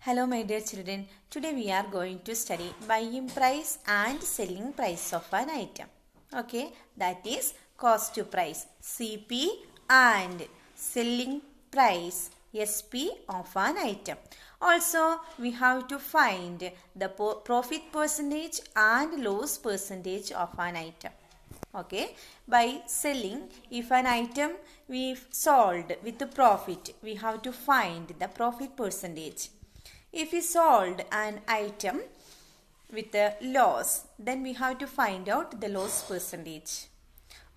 Hello my dear children, today we are going to study buying price and selling price of an item. Okay, that is cost to price CP and selling price SP of an item. Also, we have to find the profit percentage and loss percentage of an item. Okay, by selling, if an item we sold with a profit, we have to find the profit percentage. If we sold an item with a loss, then we have to find out the loss percentage.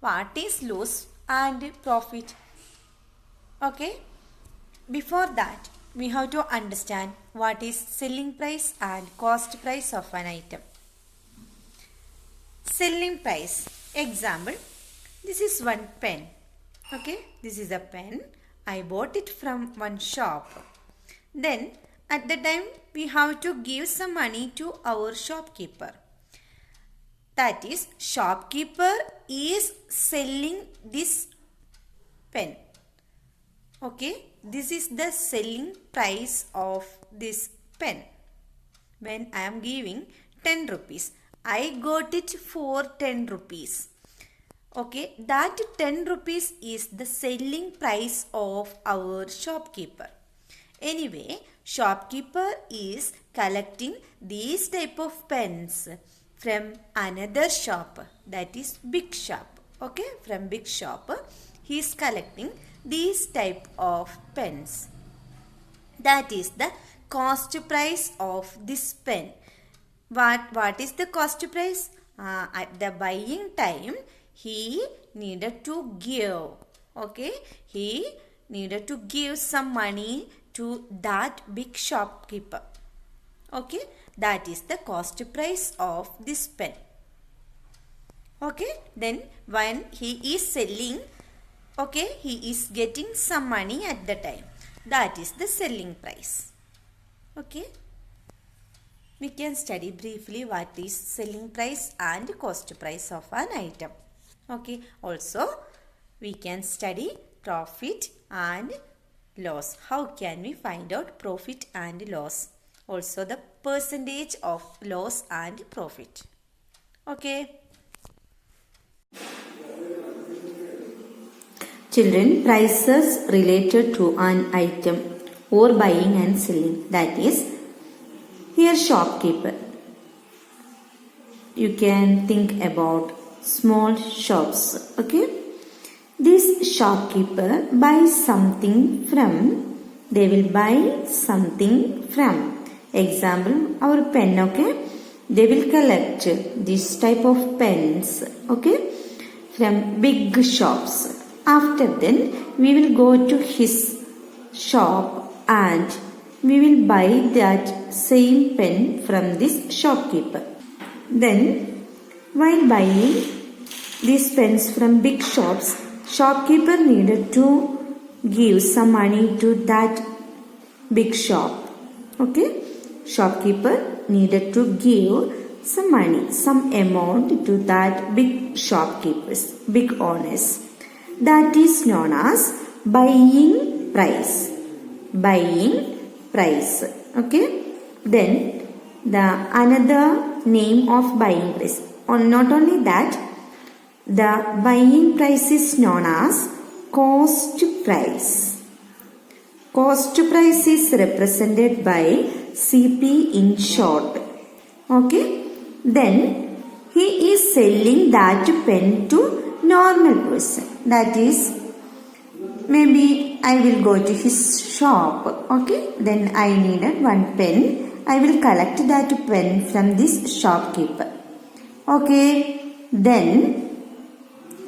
What is loss and profit? Okay, before that, we have to understand what is selling price and cost price of an item. Selling price. Example, this is one pen. Okay, this is a pen. I bought it from one shop. Then at the time we have to give some money to our shopkeeper. That is, shopkeeper is selling this pen. Okay, this is the selling price of this pen. When I am giving 10 rupees, I got it for 10 rupees. Okay, that 10 rupees is the selling price of our shopkeeper. Anyway, shopkeeper is collecting these type of pens from another shop, that is big shop. Okay, from big shop he is collecting these type of pens. That is the cost price of this pen. What is the cost price? At the buying time he needed to give. Okay, he needed to give some money to that big shopkeeper. Okay, that is the cost price of this pen. Okay, then when he is selling, okay, he is getting some money at the time. That is the selling price. Okay, we can study briefly what is selling price and cost price of an item. Okay, also we can study profit and loss. How can we find out profit and loss? Also the percentage of loss and profit. Okay. Children, prices related to an item or buying and selling. That is, here shopkeeper. You can think about small shops. Okay. This shopkeeper buys something from, they will buy something from. Example, our pen, okay. They will collect this type of pens, okay, from big shops. After then, we will go to his shop and we will buy that same pen from this shopkeeper. Then, while buying these pens from big shops, shopkeeper needed to give some money to that big shop. Okay, shopkeeper needed to give some money, some amount to that big shopkeepers, big owners. That is known as buying price. Buying price. Okay, then the another name of buying price. Not only that, the buying price is known as cost price. Cost price is represented by CP in short. Okay. Then he is selling that pen to normal person. That is, maybe I will go to his shop. Okay. Then I needed one pen. I will collect that pen from this shopkeeper. Okay. Then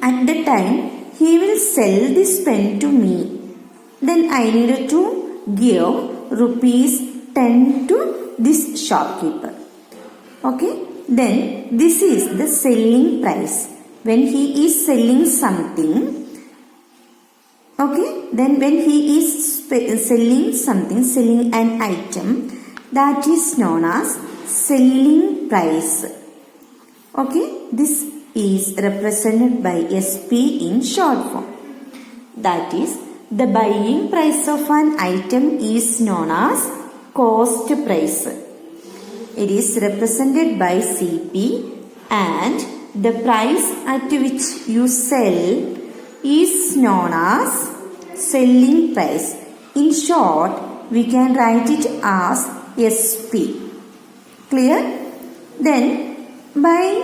at the time, he will sell this pen to me. Then I needed to give rupees 10 to this shopkeeper. Okay. Then this is the selling price. When he is selling something, okay. Then when he is selling something, selling an item, that is known as selling price. Okay. This is represented by SP in short form. That is, the buying price of an item is known as cost price. It is represented by CP, and the price at which you sell is known as selling price. In short, we can write it as SP. Clear? Then, by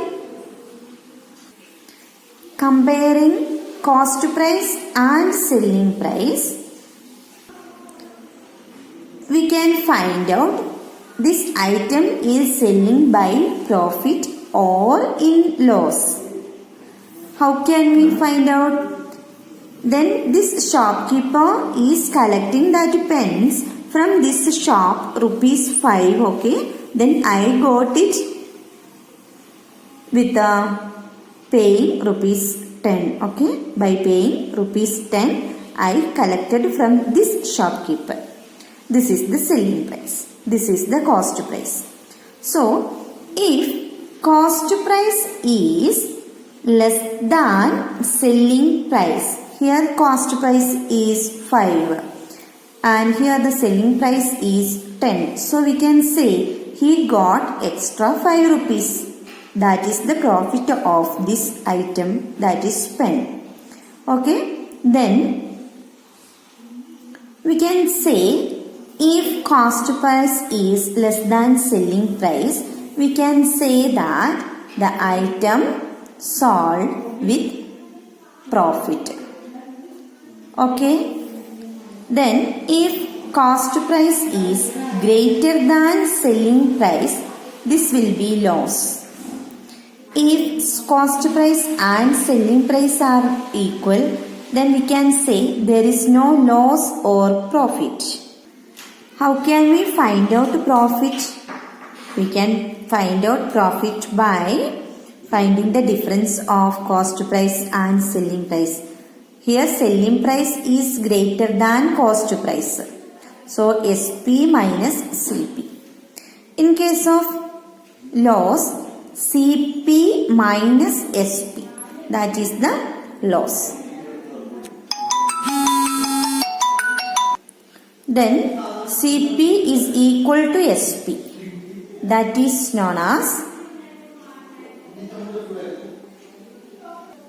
comparing cost price and selling price, we can find out this item is selling by profit or in loss. How can we find out? Then this shopkeeper is collecting that pens from this shop, ₹5, okay. Then I got it with paying ₹10, okay. By paying ₹10, I collected from this shopkeeper. This is the selling price. This is the cost price. So, if cost price is less than selling price, here cost price is 5 and here the selling price is 10. So, we can say he got extra 5 rupees. That is the profit of this item, that is pen. Okay. Then, we can say if cost price is less than selling price, we can say that the item sold with profit. Okay. Then if cost price is greater than selling price, this will be loss. If cost price and selling price are equal, then we can say there is no loss or profit. How can we find out profit? We can find out profit by finding the difference of cost price and selling price. Here selling price is greater than cost price. So SP minus CP. In case of loss, CP minus SP. That is the loss. Then CP is equal to SP. That is known as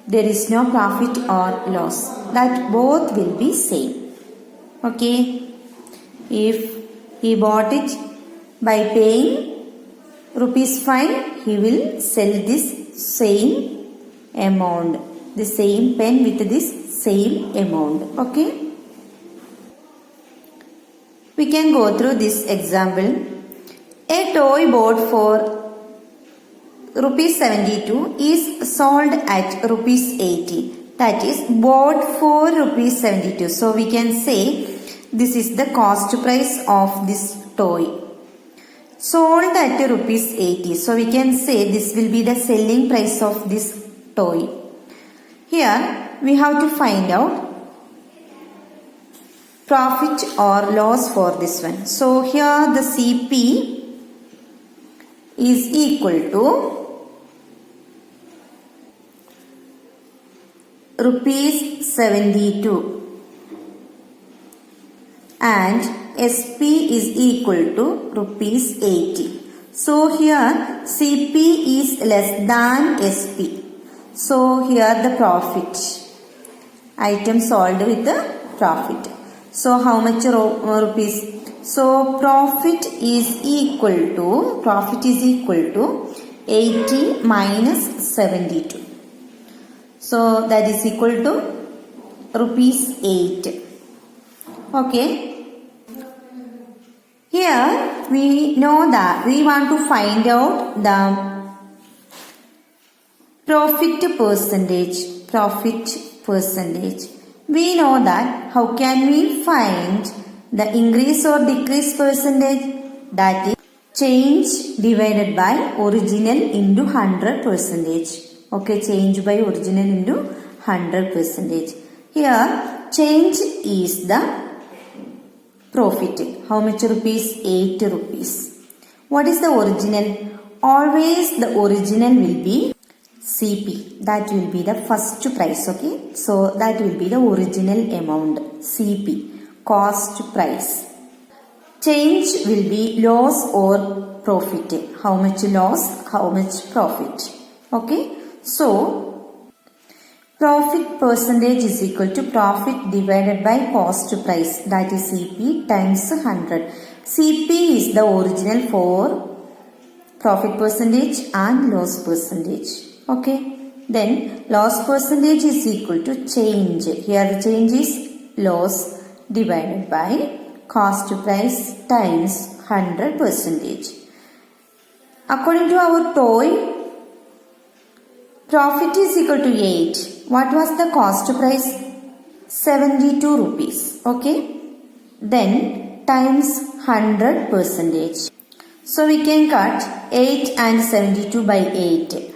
there is no profit or loss. That both will be same. Okay. If he bought it by paying ₹5, he will sell this same amount. The same pen with this same amount. Okay. We can go through this example. A toy bought for ₹72 is sold at ₹80. That is bought for ₹72. So we can say this is the cost price of this toy. Sold at ₹80. So we can say this will be the selling price of this toy. Here we have to find out profit or loss for this one. So here the CP is equal to ₹72 and SP is equal to ₹80. So here CP is less than SP. So here the profit. Item sold with the profit. So how much rupees? So profit is equal to 80 minus 72. So that is equal to ₹8. Okay. Here we know that we want to find out the profit percentage. We know that how can we find the increase or decrease percentage? That is change divided by original into 100%. Okay, change by original into 100%. Here change is the profit. How much rupees? 8 rupees. What is the original? Always the original will be CP. That will be the first price. Okay. So that will be the original amount. CP. Cost price. change will be loss or profit. How much loss, how much profit. Okay. So, profit percentage is equal to profit divided by cost price, that is CP times 100. CP is the original for profit percentage and loss percentage. Okay. Then loss percentage is equal to change. Here the change is loss divided by cost price times 100 percentage. According to our toy, profit is equal to 8. What was the cost price? 72 rupees. Okay. Then times 100 percentage. So we can cut 8 and 72 by 8.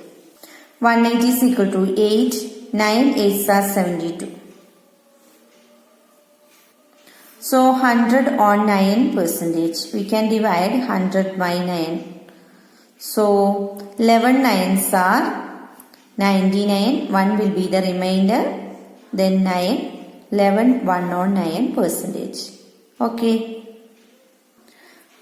180 is equal to 8. 9 8s are 72. So 100 on 9 percentage. We can divide 100 by 9. So 11 9s are 99, 1 will be the remainder, then 9, 11, 1 on 9 percentage. Okay.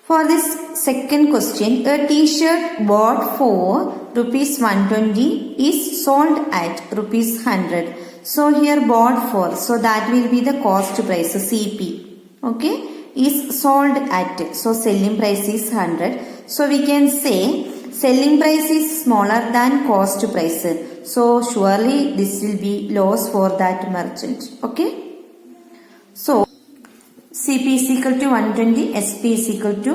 For this second question, a t-shirt bought for rupees 120 is sold at rupees 100. So here bought for, so that will be the cost price, CP. Okay, is sold at, so selling price is 100. So we can say selling price is smaller than cost price. So surely this will be loss for that merchant. Okay. So CP is equal to 120, SP is equal to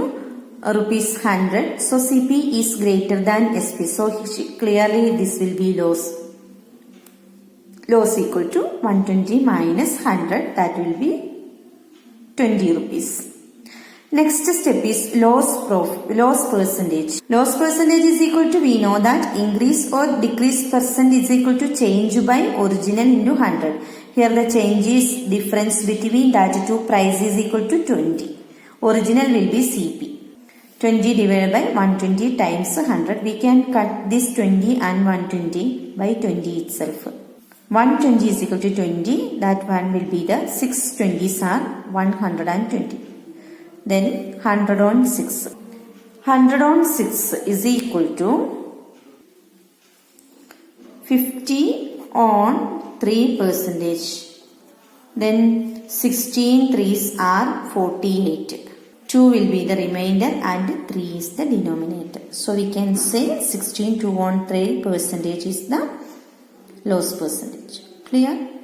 rupees 100. So CP is greater than SP. So clearly this will be loss. Loss equal to 120 minus 100, that will be 20 rupees. Next step is loss percentage. Loss percentage is equal to, we know that increase or decrease percent is equal to change by original into 100. Here the change is difference between that two price is equal to 20. Original will be CP. 20 divided by 120 times 100. We can cut this 20 and 120 by 20 itself. 120 is equal to 20. That one will be the 6 20s are 120. Then 100 on 6. 100 on 6 is equal to 50 on 3 percentage. Then 16 3s are 48. 2 will be the remainder and 3 is the denominator. So we can say 16 2 on 3 percentage is the loss percentage. Clear?